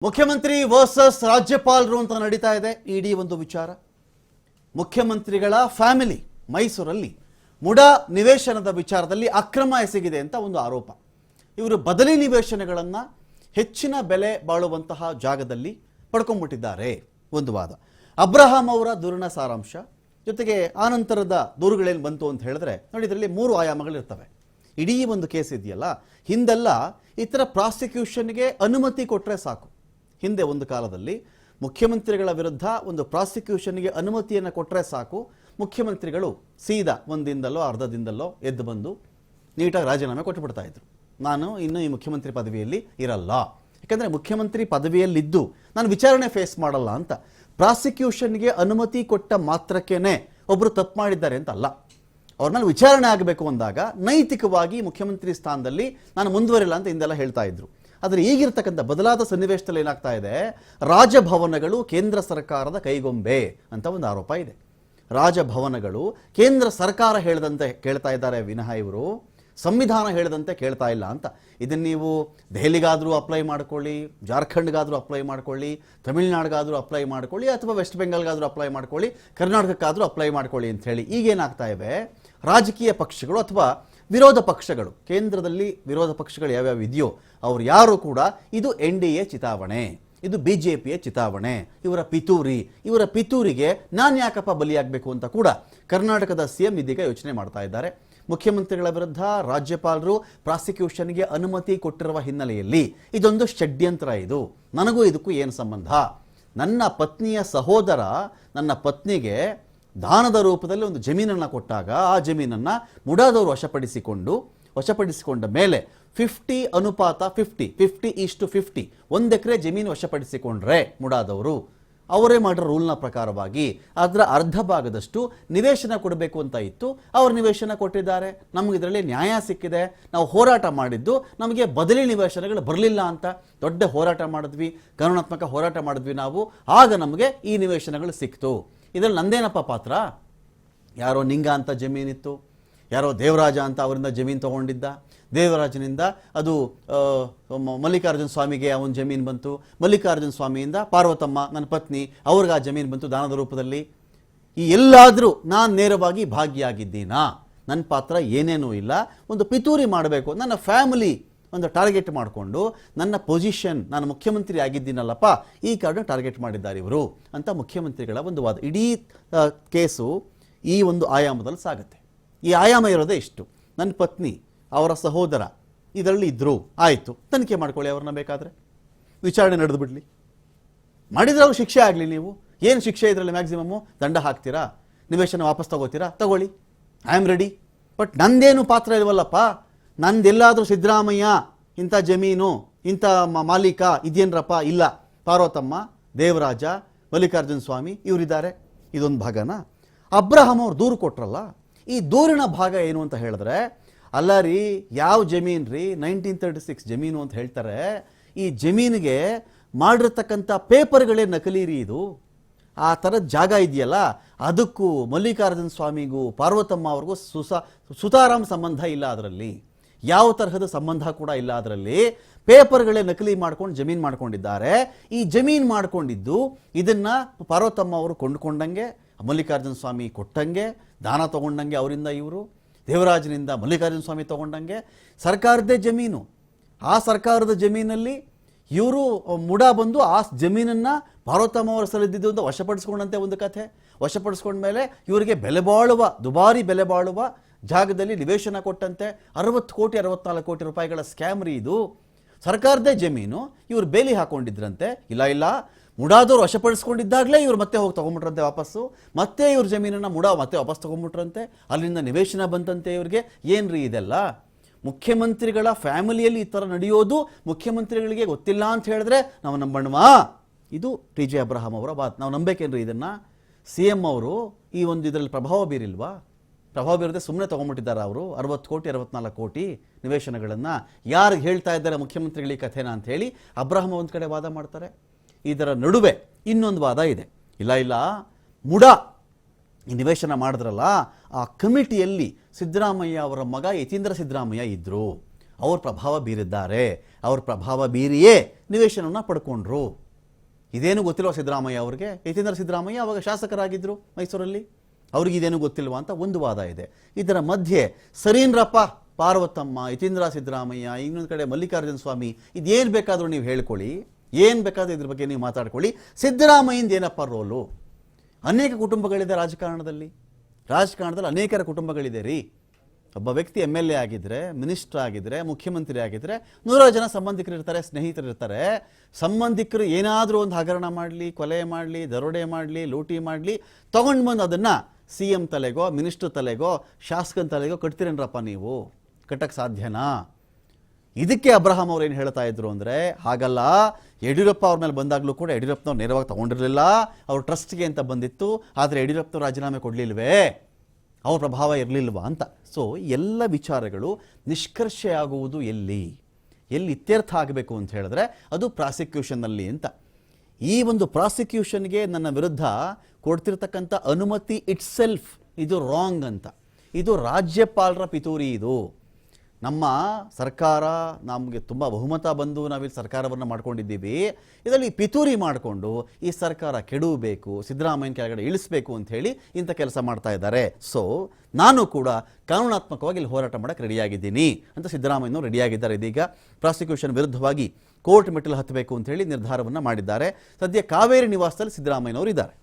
ಮುಖ್ಯಮಂತ್ರಿ ವರ್ಸಸ್ ರಾಜ್ಯಪಾಲರು ಅಂತ ನಡೀತಾ ಇದೆ ಇಡೀ ಒಂದು ವಿಚಾರ. ಮುಖ್ಯಮಂತ್ರಿಗಳ ಫ್ಯಾಮಿಲಿ ಮೈಸೂರಲ್ಲಿ ಮುಡಾ ನಿವೇಶನದ ವಿಚಾರದಲ್ಲಿ ಅಕ್ರಮ ಎಸಗಿದೆ ಅಂತ ಒಂದು ಆರೋಪ. ಇವರು ಬದಲಿ ನಿವೇಶನಗಳನ್ನು ಹೆಚ್ಚಿನ ಬೆಲೆ ಬಾಳುವಂತಹ ಜಾಗದಲ್ಲಿ ಪಡ್ಕೊಂಡ್ಬಿಟ್ಟಿದ್ದಾರೆ ಒಂದು ವಾದ. ಅಬ್ರಹಾಂ ಅವರ ದೂರಿನ ಸಾರಾಂಶ ಜೊತೆಗೆ ಆನಂತರದ ದೂರುಗಳೇನು ಬಂತು ಅಂತ ಹೇಳಿದ್ರೆ ನೋಡಿ, ಇದರಲ್ಲಿ 3 ಆಯಾಮಗಳಿರ್ತವೆ. ಇಡೀ ಒಂದು ಕೇಸ್ ಇದೆಯಲ್ಲ, ಹಿಂದೆಲ್ಲ ಈ ಥರ ಪ್ರಾಸಿಕ್ಯೂಷನ್ಗೆ ಅನುಮತಿ ಕೊಟ್ಟರೆ ಸಾಕು. ಹಿಂದೆ ಒಂದು ಕಾಲದಲ್ಲಿ ಮುಖ್ಯಮಂತ್ರಿಗಳ ವಿರುದ್ಧ ಒಂದು ಪ್ರಾಸಿಕ್ಯೂಷನ್ಗೆ ಅನುಮತಿಯನ್ನು ಕೊಟ್ಟರೆ ಸಾಕು, ಮುಖ್ಯಮಂತ್ರಿಗಳು ಸೀದಾ ಒಂದಿಂದಲೋ ಅರ್ಧದಿಂದಲೋ ಎದ್ದು ಬಂದು ನೀಟಾಗಿ ರಾಜೀನಾಮೆ ಕೊಟ್ಟುಬಿಡ್ತಾ ಇದ್ರು. ನಾನು ಇನ್ನು ಈ ಮುಖ್ಯಮಂತ್ರಿ ಪದವಿಯಲ್ಲಿ ಇರಲ್ಲ, ಯಾಕಂದರೆ ಮುಖ್ಯಮಂತ್ರಿ ಪದವಿಯಲ್ಲಿದ್ದು ನಾನು ವಿಚಾರಣೆ ಫೇಸ್ ಮಾಡಲ್ಲ ಅಂತ. ಪ್ರಾಸಿಕ್ಯೂಷನ್ಗೆ ಅನುಮತಿ ಕೊಟ್ಟ ಮಾತ್ರಕ್ಕೇನೆ ಒಬ್ಬರು ತಪ್ಪು ಮಾಡಿದ್ದಾರೆ ಅಂತ ಅಲ್ಲ, ಅವ್ರ ಮೇಲೆ ವಿಚಾರಣೆ ಆಗಬೇಕು ಅಂದಾಗ ನೈತಿಕವಾಗಿ ಮುಖ್ಯಮಂತ್ರಿ ಸ್ಥಾನದಲ್ಲಿ ನಾನು ಮುಂದುವರಿಲ್ಲ ಅಂತ ಹಿಂದೆಲ್ಲ ಹೇಳ್ತಾ ಇದ್ರು. ಆದರೆ ಈಗಿರ್ತಕ್ಕಂಥ ಬದಲಾದ ಸನ್ನಿವೇಶದಲ್ಲಿ ಏನಾಗ್ತಾ ಇದೆ, ರಾಜಭವನಗಳು ಕೇಂದ್ರ ಸರ್ಕಾರದ ಕೈಗೊಂಬೆ ಅಂತ ಒಂದು ಆರೋಪ ಇದೆ. ರಾಜಭವನಗಳು ಕೇಂದ್ರ ಸರ್ಕಾರ ಹೇಳಿದಂತೆ ಕೇಳ್ತಾ ಇದ್ದಾರೆ ವಿನಃ ಇವರು ಸಂವಿಧಾನ ಹೇಳಿದಂತೆ ಕೇಳ್ತಾ ಇಲ್ಲ ಅಂತ. ಇದನ್ನು ನೀವು ದೆಹಲಿಗಾದರೂ ಅಪ್ಲೈ ಮಾಡ್ಕೊಳ್ಳಿ, ಜಾರ್ಖಂಡ್ಗಾದರೂ ಅಪ್ಲೈ ಮಾಡ್ಕೊಳ್ಳಿ, ತಮಿಳ್ನಾಡಿಗಾದರೂ ಅಪ್ಲೈ ಮಾಡ್ಕೊಳ್ಳಿ, ಅಥವಾ ವೆಸ್ಟ್ ಬೆಂಗಾಲ್ಗಾದರೂ ಅಪ್ಲೈ ಮಾಡ್ಕೊಳ್ಳಿ, ಕರ್ನಾಟಕಕ್ಕಾದರೂ ಅಪ್ಲೈ ಮಾಡ್ಕೊಳ್ಳಿ ಅಂಥೇಳಿ ಈಗೇನಾಗ್ತಾ ಇವೆ, ರಾಜಕೀಯ ಪಕ್ಷಗಳು ಅಥವಾ ವಿರೋಧ ಪಕ್ಷಗಳು, ಕೇಂದ್ರದಲ್ಲಿ ವಿರೋಧ ಪಕ್ಷಗಳು ಯಾವ್ಯಾವ ಇದೆಯೋ ಅವ್ರು ಯಾರು ಕೂಡ ಇದು NDA ಚಿತಾವಣೆ, ಇದು BJPಯ ಚಿತಾವಣೆ, ಇವರ ಪಿತೂರಿಗೆ ನಾನು ಯಾಕಪ್ಪ ಬಲಿಯಾಗಬೇಕು ಅಂತ ಕೂಡ ಕರ್ನಾಟಕದ CM ಇದೀಗ ಯೋಚನೆ ಮಾಡ್ತಾ ಇದ್ದಾರೆ. ಮುಖ್ಯಮಂತ್ರಿಗಳ ವಿರುದ್ಧ ರಾಜ್ಯಪಾಲರು ಪ್ರಾಸಿಕ್ಯೂಷನ್ಗೆ ಅನುಮತಿ ಕೊಟ್ಟಿರುವ ಹಿನ್ನೆಲೆಯಲ್ಲಿ ಇದೊಂದು ಷಡ್ಯಂತ್ರ, ಇದು ನನಗೂ ಇದಕ್ಕೂ ಏನು ಸಂಬಂಧ, ನನ್ನ ಪತ್ನಿಯ ಸಹೋದರ ನನ್ನ ಪತ್ನಿಗೆ ದಾನದ ರೂಪದಲ್ಲಿ ಒಂದು ಜಮೀನನ್ನು ಕೊಟ್ಟಾಗ ಆ ಜಮೀನನ್ನು ಮುಡಾದವರು ವಶಪಡಿಸಿಕೊಂಡ ಮೇಲೆ 50:50 1 ಎಕರೆ ಜಮೀನು ವಶಪಡಿಸಿಕೊಂಡ್ರೆ ಮುಡಾದವರು ಅವರೇ ಮಾಡಿರೋ ರೂಲ್ನ ಪ್ರಕಾರವಾಗಿ ಅದರ ಅರ್ಧ ಭಾಗದಷ್ಟು ನಿವೇಶನ ಕೊಡಬೇಕು ಅಂತ ಇತ್ತು. ಅವರು ನಿವೇಶನ ಕೊಟ್ಟಿದ್ದಾರೆ, ನಮಗೆ ಇದರಲ್ಲಿ ನ್ಯಾಯ ಸಿಕ್ಕಿದೆ, ನಾವು ಹೋರಾಟ ಮಾಡಿದ್ದು ನಮಗೆ ಬದಲಿ ನಿವೇಶನಗಳು ಬರಲಿಲ್ಲ ಅಂತ ದೊಡ್ಡ ಹೋರಾಟ ಮಾಡಿದ್ವಿ, ಕಾನೂನಾತ್ಮಕ ಹೋರಾಟ ಮಾಡಿದ್ವಿ ನಾವು, ಆಗ ನಮಗೆ ಈ ನಿವೇಶನಗಳು ಸಿಕ್ತು. ಇದರಲ್ಲಿ ನಂದೇನಪ್ಪ ಪಾತ್ರ? ಯಾರೋ ನಿಂಗ ಅಂತ ಜಮೀನಿತ್ತು, ಯಾರೋ ದೇವರಾಜ ಅಂತ ಅವರಿಂದ ಜಮೀನು ತಗೊಂಡಿದ್ದ, ದೇವರಾಜನಿಂದ ಅದು ಮಲ್ಲಿಕಾರ್ಜುನ ಸ್ವಾಮಿಗೆ ಅವನ ಜಮೀನು ಬಂತು, ಮಲ್ಲಿಕಾರ್ಜುನ ಸ್ವಾಮಿಯಿಂದ ಪಾರ್ವತಮ್ಮ ನನ್ನ ಪತ್ನಿ ಅವ್ರಿಗೆ ಆ ಜಮೀನು ಬಂತು ದಾನದ ರೂಪದಲ್ಲಿ. ಈ ಎಲ್ಲಾದರೂ ನಾನು ನೇರವಾಗಿ ಭಾಗಿಯಾಗಿದ್ದೀನಾ? ನನ್ನ ಪಾತ್ರ ಏನೇನೂ ಇಲ್ಲ. ಒಂದು ಪಿತೂರಿ ಮಾಡಬೇಕು, ನನ್ನ ಫ್ಯಾಮಿಲಿ ಒಂದು ಟಾರ್ಗೆಟ್ ಮಾಡಿಕೊಂಡು ನನ್ನ ಪೊಸಿಷನ್, ನಾನು ಮುಖ್ಯಮಂತ್ರಿ ಆಗಿದ್ದೀನಲ್ಲಪ್ಪ, ಈ ಕಾರಣ ಟಾರ್ಗೆಟ್ ಮಾಡಿದ್ದಾರೆ ಇವರು ಅಂತ ಮುಖ್ಯಮಂತ್ರಿಗಳ ಒಂದು ವಾದ. ಇಡೀ ಕೇಸು ಈ ಒಂದು ಆಯಾಮದಲ್ಲಿ ಸಾಗುತ್ತೆ. ಈ ಆಯಾಮ ಇರೋದೇ ಇಷ್ಟು, ನನ್ನ ಪತ್ನಿ ಅವರ ಸಹೋದರ ಇದರಲ್ಲಿ ಇದ್ದರು, ಆಯಿತು ತನಿಖೆ ಮಾಡ್ಕೊಳ್ಳಿ, ಅವ್ರನ್ನ ಬೇಕಾದರೆ ವಿಚಾರಣೆ ನಡೆದು ಬಿಡಲಿ, ಮಾಡಿದ್ರೆ ಅವ್ರು ಶಿಕ್ಷೆ ಆಗಲಿ. ನೀವು ಏನು ಶಿಕ್ಷೆ ಇದರಲ್ಲಿ ಮ್ಯಾಕ್ಸಿಮಮ್ಮು ದಂಡ ಹಾಕ್ತೀರಾ, ನಿವೇಶನ ವಾಪಸ್ ತಗೋತೀರಾ, ತಗೊಳ್ಳಿ, ಐ ಆಮ್ ರೆಡಿ. ಬಟ್ ನಂದೇನು ಪಾತ್ರ ಇಲ್ವಲ್ಲಪ್ಪ, ನಂದೆಲ್ಲಾದರೂ ಸಿದ್ದರಾಮಯ್ಯ ಇಂಥ ಜಮೀನು ಇಂಥ ಮಾಲೀಕ ಇದೇನ್ರಪ್ಪ, ಇಲ್ಲ, ಪಾರ್ವತಮ್ಮ, ದೇವರಾಜ, ಮಲ್ಲಿಕಾರ್ಜುನ ಸ್ವಾಮಿ ಇವರಿದ್ದಾರೆ. ಇದೊಂದು ಭಾಗನ. ಅಬ್ರಹಾಂ ಅವ್ರು ದೂರು ಕೊಟ್ರಲ್ಲ, ಈ ದೂರಿನ ಭಾಗ ಏನು ಅಂತ ಹೇಳಿದ್ರೆ, ಅಲ್ಲ ರೀ, ಯಾವ ಜಮೀನು ರೀ, 1936 ಜಮೀನು ಅಂತ ಹೇಳ್ತಾರೆ, ಈ ಜಮೀನಿಗೆ ಮಾಡಿರ್ತಕ್ಕಂಥ ಪೇಪರ್ಗಳೇ ನಕಲಿ ರೀ, ಇದು ಆ ಥರದ ಜಾಗ ಇದೆಯಲ್ಲ, ಅದಕ್ಕೂ ಮಲ್ಲಿಕಾರ್ಜುನ ಸ್ವಾಮಿಗೂ ಪಾರ್ವತಮ್ಮ ಅವ್ರಿಗೂ ಸುತಾರಾಮ್ ಸಂಬಂಧ ಇಲ್ಲ, ಅದರಲ್ಲಿ ಯಾವ ತರಹದ ಸಂಬಂಧ ಕೂಡ ಇಲ್ಲ, ಅದರಲ್ಲಿ ಪೇಪರ್ಗಳೇ ನಕಲಿ ಮಾಡ್ಕೊಂಡು ಜಮೀನು ಮಾಡ್ಕೊಂಡಿದ್ದಾರೆ. ಈ ಜಮೀನು ಮಾಡ್ಕೊಂಡಿದ್ದು ಇದನ್ನು ಪಾರ್ವತಮ್ಮ ಅವರು ಕೊಂಡುಕೊಂಡಂಗೆ, ಮಲ್ಲಿಕಾರ್ಜುನ ಸ್ವಾಮಿ ಕೊಟ್ಟಂಗೆ, ದಾನ ತಗೊಂಡಂಗೆ ಅವರಿಂದ ಇವರು, ದೇವರಾಜನಿಂದ ಮಲ್ಲಿಕಾರ್ಜುನ ಸ್ವಾಮಿ ತಗೊಂಡಂಗೆ ಸರ್ಕಾರದ್ದೇ ಜಮೀನು. ಆ ಸರ್ಕಾರದ ಜಮೀನಲ್ಲಿ ಇವರು ಮುಡಾ ಬಂದು ಆ ಜಮೀನನ್ನು ಪಾರ್ವತಮ್ಮ ಅವರ ಸಲದಿದ್ದು ಅಂತ ವಶಪಡಿಸ್ಕೊಂಡಂತೆ ಒಂದು ಕಥೆ. ವಶಪಡಿಸ್ಕೊಂಡ್ಮೇಲೆ ಇವರಿಗೆ ದುಬಾರಿ ಬೆಲೆ ಬಾಳುವ ಜಾಗದಲ್ಲಿ ನಿವೇಶನ ಕೊಟ್ಟಂತೆ 60 ಕೋಟಿ 64 ಕೋಟಿ ರೂಪಾಯಿಗಳ ಸ್ಕ್ಯಾಮ್ ರೀ ಇದು. ಸರ್ಕಾರದೇ ಜಮೀನು, ಇವರು ಬೇಲಿ ಹಾಕೊಂಡಿದ್ರಂತೆ, ಇಲ್ಲ ಮುಡಾದವ್ರು ವಶಪಡಿಸ್ಕೊಂಡಿದ್ದಾಗಲೇ ಇವ್ರು ಮತ್ತೆ ಹೋಗಿ ತೊಗೊಂಬಿಟ್ರಂತೆ ವಾಪಸ್ಸು, ಮತ್ತೆ ಇವ್ರ ಜಮೀನನ್ನು ಮುಡಾ ಮತ್ತೆ ವಾಪಸ್ ತೊಗೊಂಬಿಟ್ರಂತೆ, ಅಲ್ಲಿಂದ ನಿವೇಶನ ಬಂತಂತೆ ಇವ್ರಿಗೆ. ಏನ್ರಿ ಇದೆಲ್ಲ? ಮುಖ್ಯಮಂತ್ರಿಗಳ ಫ್ಯಾಮಿಲಿಯಲ್ಲಿ ಈ ಥರ ನಡೆಯೋದು ಮುಖ್ಯಮಂತ್ರಿಗಳಿಗೆ ಗೊತ್ತಿಲ್ಲ ಅಂತ ಹೇಳಿದ್ರೆ ನಾವು ನಂಬಣ್ವಾ? ಇದು TJ ಅಬ್ರಹಾಂ ಅವರ ಮಾತು. ನಾವು ನಂಬೇಕೇನ್ರಿ ಇದನ್ನು? CM ಅವರು ಈ ಒಂದು ಇದರಲ್ಲಿ ಪ್ರಭಾವ ಬೀರಿಲ್ವಾ? ಪ್ರಭಾವ ಬೀರದೆ ಸುಮ್ಮನೆ ತೊಗೊಂಬಿಟ್ಟಿದ್ದಾರೆ ಅವರು 60 ಕೋಟಿ 64 ಕೋಟಿ ನಿವೇಶನಗಳನ್ನು. ಯಾರಿಗೆ ಹೇಳ್ತಾ ಇದ್ದಾರೆ ಮುಖ್ಯಮಂತ್ರಿಗಳಿಗೆ ಕಥೆನ ಅಂತ ಹೇಳಿ ಅಬ್ರಹಾಂ ಒಂದು ಕಡೆ ವಾದ ಮಾಡ್ತಾರೆ. ಇದರ ನಡುವೆ ಇನ್ನೊಂದು ವಾದ ಇದೆ, ಇಲ್ಲ ಮುಡಾ ಈ ನಿವೇಶನ ಮಾಡಿದ್ರಲ್ಲ, ಆ ಕಮಿಟಿಯಲ್ಲಿ ಸಿದ್ದರಾಮಯ್ಯ ಅವರ ಮಗ ಯತೀಂದ್ರ ಸಿದ್ದರಾಮಯ್ಯ ಇದ್ದರು. ಅವ್ರ ಪ್ರಭಾವ ಬೀರಿದ್ದಾರೆ. ಅವ್ರ ಪ್ರಭಾವ ಬೀರಿಯೇ ನಿವೇಶನವನ್ನು ಪಡ್ಕೊಂಡ್ರು. ಇದೇನು ಗೊತ್ತಿಲ್ವ ಸಿದ್ದರಾಮಯ್ಯ ಅವ್ರಿಗೆ? ಯತೀಂದ್ರ ಸಿದ್ದರಾಮಯ್ಯ ಅವಾಗ ಶಾಸಕರಾಗಿದ್ದರು ಮೈಸೂರಲ್ಲಿ, ಅವ್ರಿಗೆ ಇದೇನು ಗೊತ್ತಿಲ್ವಾ ಅಂತ ಒಂದು ವಾದ ಇದೆ. ಇದರ ಮಧ್ಯೆ ಸರೀನ್ರಪ್ಪ, ಪಾರ್ವತಮ್ಮ, ಯತೀಂದ್ರ ಸಿದ್ದರಾಮಯ್ಯ, ಇನ್ನೊಂದು ಕಡೆ ಮಲ್ಲಿಕಾರ್ಜುನ ಸ್ವಾಮಿ, ಇದೇನು ಬೇಕಾದರೂ ನೀವು ಹೇಳ್ಕೊಳ್ಳಿ, ಏನು ಬೇಕಾದರೂ ಇದ್ರ ಬಗ್ಗೆ ನೀವು ಮಾತಾಡ್ಕೊಳ್ಳಿ, ಸಿದ್ದರಾಮಯ್ಯಂದು ಏನಪ್ಪ ರೋಲು? ಅನೇಕ ಕುಟುಂಬಗಳಿದೆ ರಾಜಕಾರಣದಲ್ಲಿ ಅನೇಕರ ಕುಟುಂಬಗಳಿದೆ ರೀ. ಒಬ್ಬ ವ್ಯಕ್ತಿ MLA ಆಗಿದ್ದರೆ, ಮಿನಿಸ್ಟರ್ ಆಗಿದ್ದರೆ, ಮುಖ್ಯಮಂತ್ರಿ ಆಗಿದ್ದರೆ 100 ಜನ ಸಂಬಂಧಿಕರಿರ್ತಾರೆ, ಸ್ನೇಹಿತರಿರ್ತಾರೆ. ಸಂಬಂಧಿಕರು ಏನಾದರೂ ಒಂದು ಹಗರಣ ಮಾಡಲಿ, ಕೊಲೆ ಮಾಡಲಿ, ದರೋಡೆ ಮಾಡಲಿ, ಲೂಟಿ ಮಾಡಲಿ, ತೊಗೊಂಡು ಬಂದು ಅದನ್ನು CM ತಲೆಗೋ, ಮಿನಿಸ್ಟರ್ ತಲೆಗೋ, ಶಾಸಕನ ತಲೆಗೋ ಕಟ್ತೀರೇನ್ರಪ್ಪ ನೀವು? ಕಟ್ಟಕ್ಕೆ ಸಾಧ್ಯನಾ? ಇದಕ್ಕೆ ಅಬ್ರಹಾಂ ಅವ್ರು ಏನು ಹೇಳ್ತಾ ಇದ್ರು ಅಂದರೆ, ಹಾಗಲ್ಲ, ಯಡಿಯೂರಪ್ಪ ಅವ್ರ ಮೇಲೆ ಬಂದಾಗಲೂ ಕೂಡ ಯಡಿಯೂರಪ್ಪನವ್ರು ನೇರವಾಗಿ ತೊಗೊಂಡಿರಲಿಲ್ಲ, ಅವ್ರು ಟ್ರಸ್ಟ್ಗೆ ಅಂತ ಬಂದಿತ್ತು. ಆದರೆ ಯಡಿಯೂರಪ್ಪನವ್ರು ರಾಜೀನಾಮೆ ಕೊಡಲಿಲ್ವೇ? ಅವ್ರ ಪ್ರಭಾವ ಇರಲಿಲ್ವಾ ಅಂತ. ಸೊ ಎಲ್ಲ ವಿಚಾರಗಳು ನಿಷ್ಕರ್ಷೆ ಆಗುವುದು ಎಲ್ಲಿ ಇತ್ಯರ್ಥ ಆಗಬೇಕು ಅಂತ ಹೇಳಿದ್ರೆ ಅದು ಪ್ರಾಸಿಕ್ಯೂಷನ್ನಲ್ಲಿ ಅಂತ. ಈ ಒಂದು ಪ್ರಾಸಿಕ್ಯೂಷನ್ಗೆ ನನ್ನ ವಿರುದ್ಧ ಕೊಡ್ತಿರ್ತಕ್ಕಂಥ ಅನುಮತಿ ಇಟ್ಸೆಲ್ಫ್ ಇದು ರಾಂಗ್ ಅಂತ. ಇದು ರಾಜ್ಯಪಾಲರ ಪಿತೂರಿ. ಇದು ನಮ್ಮ ಸರ್ಕಾರ, ನಮಗೆ ತುಂಬ ಬಹುಮತ ಬಂದು ನಾವಿಲ್ಲಿ ಸರ್ಕಾರವನ್ನು ಮಾಡ್ಕೊಂಡಿದ್ದೀವಿ. ಇದರಲ್ಲಿ ಪಿತೂರಿ ಮಾಡಿಕೊಂಡು ಈ ಸರ್ಕಾರ ಕೆಡವಬೇಕು, ಸಿದ್ದರಾಮಯ್ಯನ ಕೆಳಗಡೆ ಇಳಿಸಬೇಕು ಅಂತ ಹೇಳಿ ಇಂಥ ಕೆಲಸ ಮಾಡ್ತಾ ಇದ್ದಾರೆ. ಸೊ ನಾನು ಕೂಡ ಕಾನೂನಾತ್ಮಕವಾಗಿ ಇಲ್ಲಿ ಹೋರಾಟ ಮಾಡೋಕ್ಕೆ ರೆಡಿಯಾಗಿದ್ದೀನಿ ಅಂತ ಸಿದ್ದರಾಮಯ್ಯನವರು ರೆಡಿಯಾಗಿದ್ದಾರೆ. ಇದೀಗ ಪ್ರಾಸಿಕ್ಯೂಷನ್ ವಿರುದ್ಧವಾಗಿ ಕೋರ್ಟ್ ಮೆಟ್ಟಿಲು ಹತ್ತಬೇಕು ಅಂತ ಹೇಳಿ ನಿರ್ಧಾರವನ್ನು ಮಾಡಿದ್ದಾರೆ. ಸದ್ಯ ಕಾವೇರಿ ನಿವಾಸದಲ್ಲಿ ಸಿದ್ದರಾಮಯ್ಯನವರು ಇದ್ದಾರೆ.